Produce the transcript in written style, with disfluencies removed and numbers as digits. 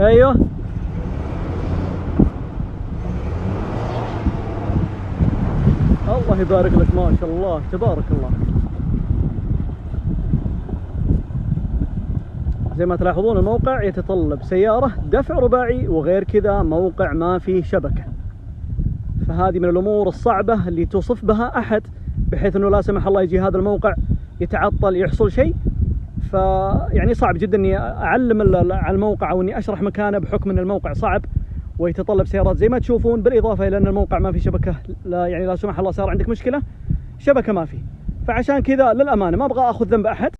ايوه الله يبارك لك، ما شاء الله تبارك الله. زي ما تلاحظون الموقع يتطلب سيارة دفع رباعي، وغير كذا موقع ما فيه شبكة. فهذه من الأمور الصعبة اللي توصف بها أحد، بحيث أنه لا سمح الله يجي هذا الموقع يتعطل يحصل شيء. فيعني صعب جدا أني أعلم على الموقع أو أني أشرح مكانه، بحكم أن الموقع صعب ويتطلب سيارات زي ما تشوفون، بالإضافة إلى أن الموقع ما في شبكة. لا يعني لا سمح الله صار عندك مشكلة شبكة ما في. فعشان كذا للأمانة ما أبغى أخذ ذنب أحد.